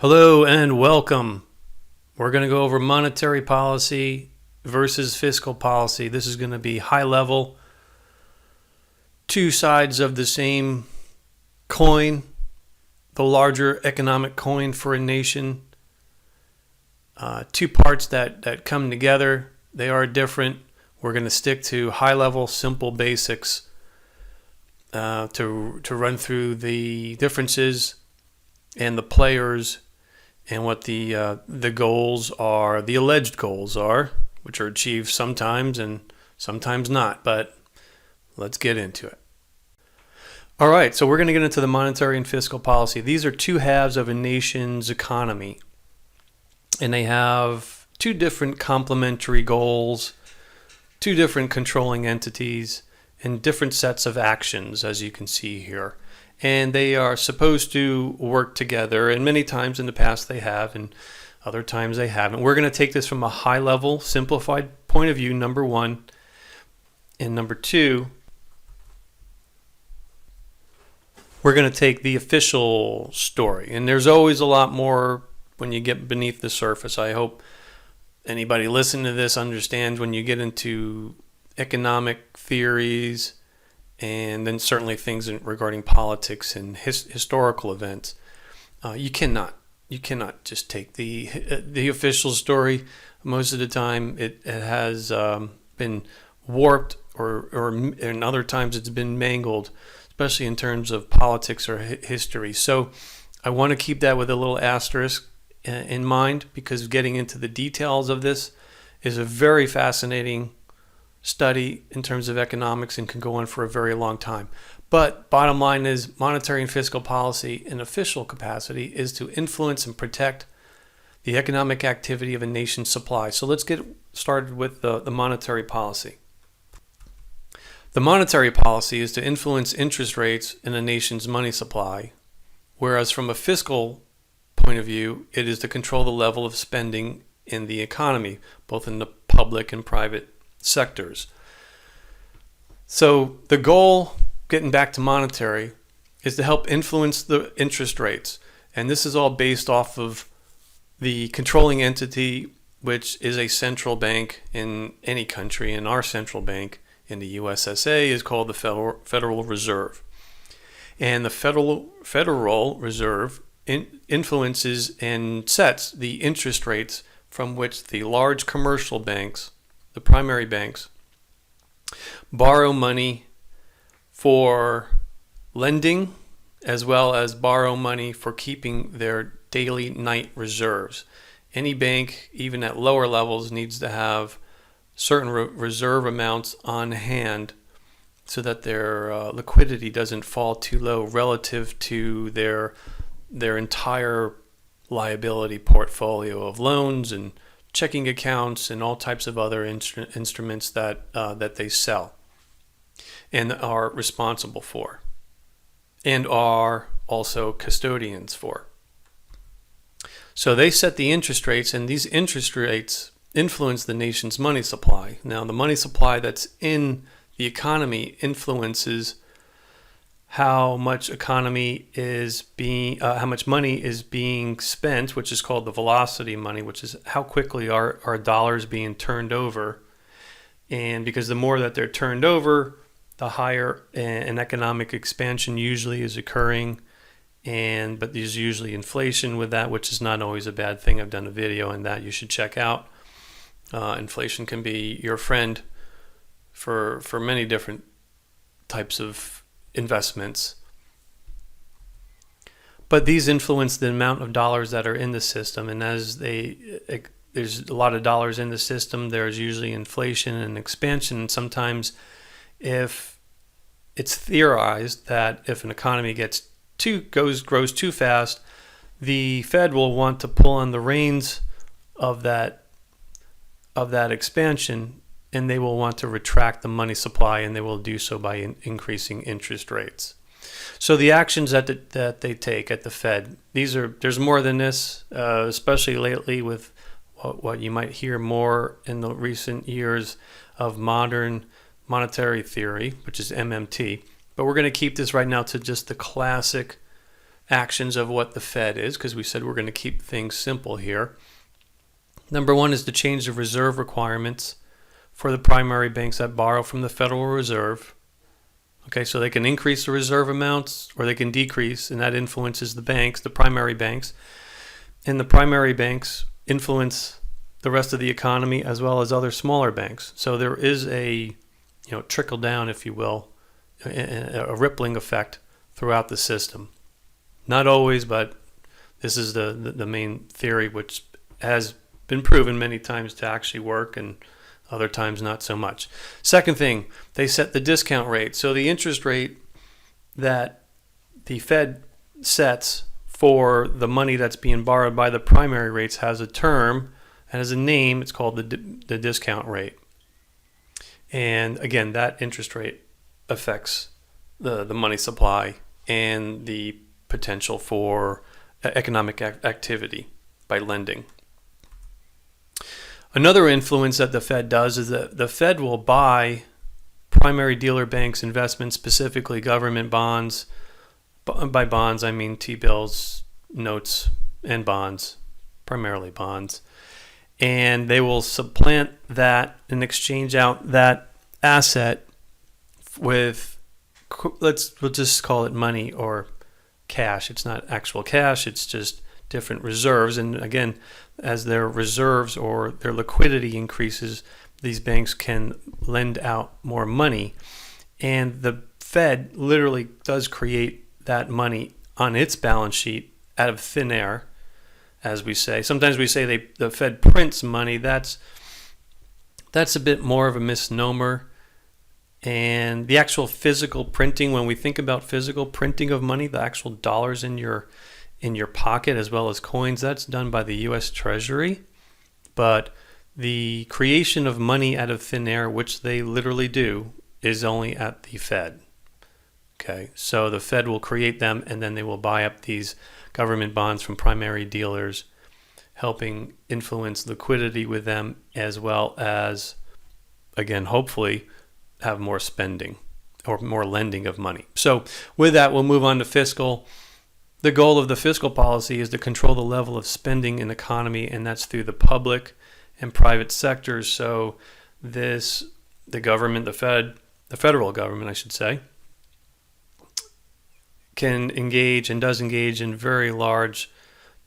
Hello and welcome. We're going to go over monetary policy versus fiscal policy. This is going to be high level, two sides of the same coin, the larger economic coin for a nation. Two parts that come together. They are different. We're going to stick to high level, simple basics to run through the differences and the players and what the goals are, the alleged goals are, which are achieved sometimes and sometimes not. But let's get into it. All right, so we're going to get into the monetary and fiscal policy. These are two halves of a nation's economy, and they have two different complementary goals, two different controlling entities, and different sets of actions, as you can see here. And they are supposed to work together, and many times in the past they have, and other times they haven't. We're going to take this from a high-level, simplified point of view, number one. And number two, we're going to take the official story. And there's always a lot more when you get beneath the surface. I hope anybody listening to this understands when you get into economic theories, and then certainly things regarding politics and historical events. You cannot just take the official story. Most of the time, it has been warped, or and other times it's been mangled, especially in terms of politics or history. So I want to keep that with a little asterisk in mind, because getting into the details of this is a very fascinating study in terms of economics and can go on for a very long time. But bottom line is, monetary and fiscal policy in official capacity is to influence and protect the economic activity of a nation's supply. So let's get started with the monetary policy. The monetary policy is to influence interest rates in a nation's money supply, whereas from a fiscal point of view, it is to control the level of spending in the economy, both in the public and private sectors. So the goal, getting back to monetary, is to help influence the interest rates. And this is all based off of the controlling entity, which is a central bank in any country. And our central bank in the USSA is called the Federal Reserve. And the Federal Reserve influences and sets the interest rates from which the large commercial banks, the primary banks, borrow money for lending, as well as borrow money for keeping their daily night reserves. Any bank, even at lower levels, needs to have certain reserve amounts on hand so that their liquidity doesn't fall too low relative to their entire liability portfolio of loans and checking accounts and all types of other instruments that they sell and are responsible for and are also custodians for. So they set the interest rates, and these interest rates influence the nation's money supply. Now, the money supply that's in the economy influences how much money is being spent, which is called the velocity money, which is how quickly are dollars being turned over. And because the more that they're turned over, the higher an economic expansion usually is occurring. But there's usually inflation with that, which is not always a bad thing. I've done a video on that you should check out. Inflation can be your friend for many different types of investments. But these influence the amount of dollars that are in the system, and as there's a lot of dollars in the system, there's usually inflation and expansion. And sometimes, if it's theorized that if an economy grows too fast, the Fed will want to pull on the reins of that expansion, and they will want to retract the money supply, and they will do so by increasing interest rates. So the actions that they take at the Fed, there's more than this, especially lately with what you might hear more in the recent years of modern monetary theory, which is MMT. But we're going to keep this right now to just the classic actions of what the Fed is, because we said we're going to keep things simple here. Number one is to change the reserve requirements for the primary banks that borrow from the Federal Reserve. Okay, so they can increase the reserve amounts or they can decrease, and that influences the banks, the primary banks. And the primary banks influence the rest of the economy as well as other smaller banks. So there is a trickle down, if you will, a rippling effect throughout the system. Not always, but this is the main theory, which has been proven many times to actually work and other times not so much. Second thing, they set the discount rate. So the interest rate that the Fed sets for the money that's being borrowed by the primary rates has a term and has a name. It's called the discount rate. And again, that interest rate affects the money supply and the potential for economic activity by lending. Another influence that the Fed does is that the Fed will buy primary dealer banks' investments, specifically government bonds. By bonds, I mean T-bills, notes, and bonds, primarily bonds. And they will supplant that and exchange out that asset with, we'll just call it money or cash. It's not actual cash, it's just different reserves. And again, as their reserves or their liquidity increases, these banks can lend out more money. And the Fed literally does create that money on its balance sheet out of thin air, as we say. Sometimes we say the Fed prints money. That's a bit more of a misnomer. And the actual physical printing, when we think about physical printing of money, the actual dollars in your pocket as well as coins, that's done by the U.S. Treasury. But the creation of money out of thin air, which they literally do, is only at the Fed. Okay, so the Fed will create them and then they will buy up these government bonds from primary dealers, helping influence liquidity with them as well as, again, hopefully have more spending or more lending of money. So with that, we'll move on to fiscal. The goal of the fiscal policy is to control the level of spending in the economy, and that's through the public and private sectors. So the government, the federal government, I should say, can engage and does engage in very large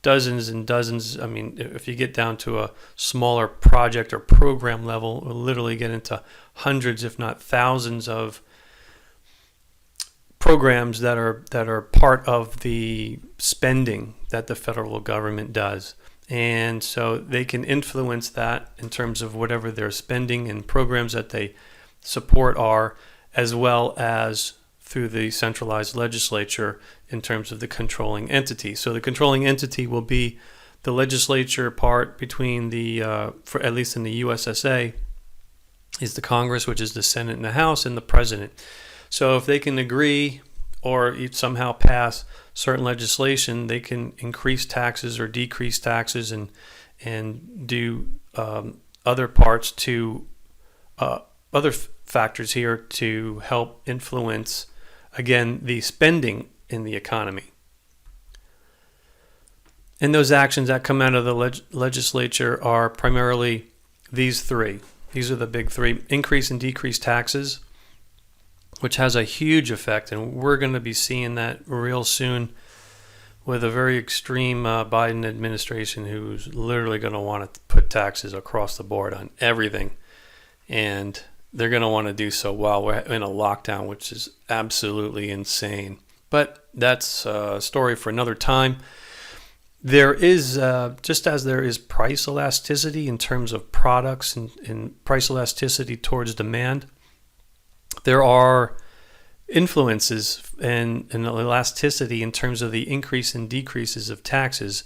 dozens and dozens. I mean, if you get down to a smaller project or program level, we'll literally get into hundreds, if not thousands, of programs that are part of the spending that the federal government does. And so they can influence that in terms of whatever their spending and programs that they support are, as well as through the centralized legislature in terms of the controlling entity. So the controlling entity will be the legislature part between for at least in the USSA, is the Congress, which is the Senate and the House, and the President. So if they can agree or somehow pass certain legislation, they can increase taxes or decrease taxes and do other parts to other factors here to help influence, again, the spending in the economy. And those actions that come out of the legislature are primarily these three. These are the big three: increase and decrease taxes, which has a huge effect, and we're going to be seeing that real soon with a very extreme Biden administration who's literally going to want to put taxes across the board on everything. And they're going to want to do so while we're in a lockdown, which is absolutely insane. But that's a story for another time. There is, just as there is price elasticity in terms of products and price elasticity towards demand, there are influences and elasticity in terms of the increase and decreases of taxes.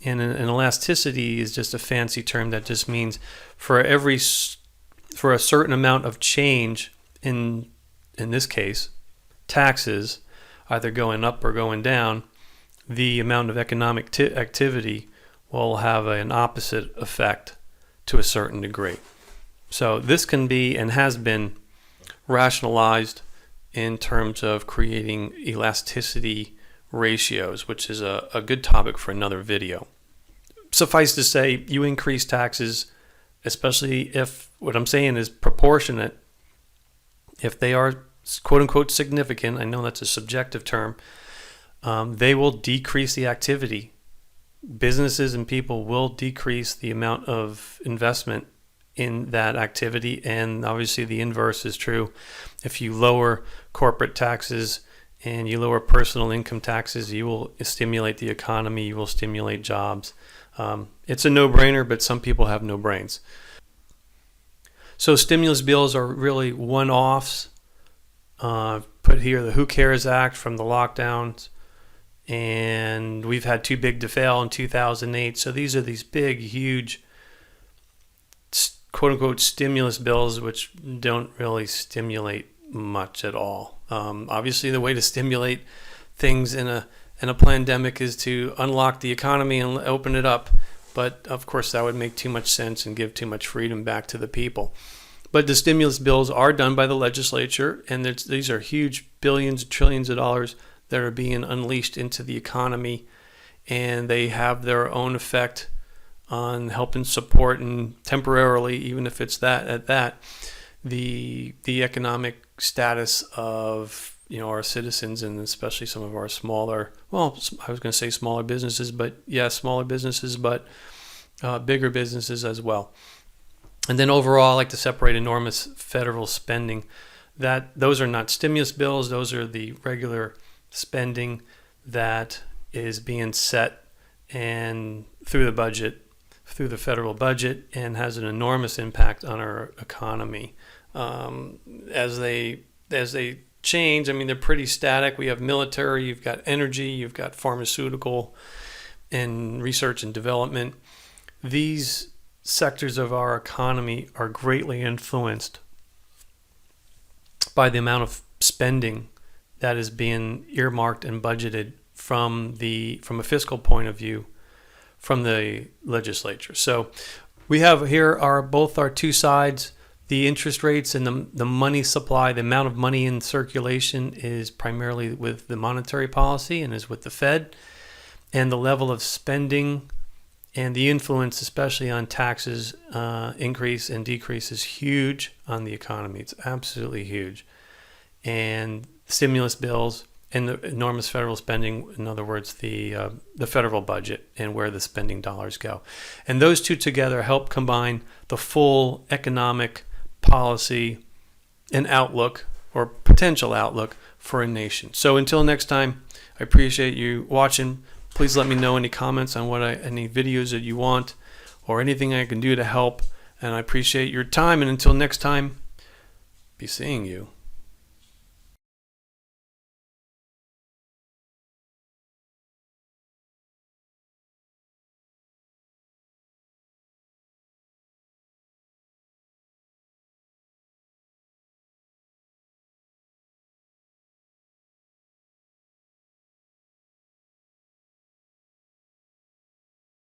And an elasticity is just a fancy term that just means for a certain amount of change in this case, taxes, either going up or going down, the amount of economic activity will have an opposite effect to a certain degree. So this can be and has been rationalized in terms of creating elasticity ratios, which is a good topic for another video. Suffice to say, you increase taxes, especially if what I'm saying is proportionate, if they are quote unquote significant, I know that's a subjective term, they will decrease the activity. Businesses and people will decrease the amount of investment in that activity, and obviously the inverse is true. If you lower corporate taxes and you lower personal income taxes, you will stimulate the economy, you will stimulate jobs. It's a no-brainer, but some people have no brains. So stimulus bills are really one-offs. Put here the Who Cares Act from the lockdowns, and we've had too big to fail in 2008. So these are these big, huge, quote-unquote stimulus bills, which don't really stimulate much at all. Obviously, the way to stimulate things in a pandemic is to unlock the economy and open it up. But of course, that would make too much sense and give too much freedom back to the people. But the stimulus bills are done by the legislature, and these are huge billions, trillions of dollars that are being unleashed into the economy, and they have their own effect on helping support and temporarily, even if it's the economic status of our citizens, and especially some of our smaller, well, I was going to say smaller businesses, but yeah, smaller businesses, but bigger businesses as well. And then overall, I like to separate enormous federal spending. Those are not stimulus bills; those are the regular spending that is being set and through the budget, through the federal budget, and has an enormous impact on our economy. As they change, I mean, they're pretty static. We have military, you've got energy, you've got pharmaceutical and research and development. These sectors of our economy are greatly influenced by the amount of spending that is being earmarked and budgeted from a fiscal point of view from the legislature. So we have here both our two sides. The interest rates and the money supply, the amount of money in circulation is primarily with the monetary policy and is with the Fed. And the level of spending and the influence, especially on taxes, increase and decrease is huge on the economy. It's absolutely huge. And stimulus bills and the enormous federal spending, in other words, the federal budget and where the spending dollars go. And those two together help combine the full economic policy and outlook or potential outlook for a nation. So until next time, I appreciate you watching. Please let me know any comments on any videos that you want or anything I can do to help. And I appreciate your time. And until next time, be seeing you.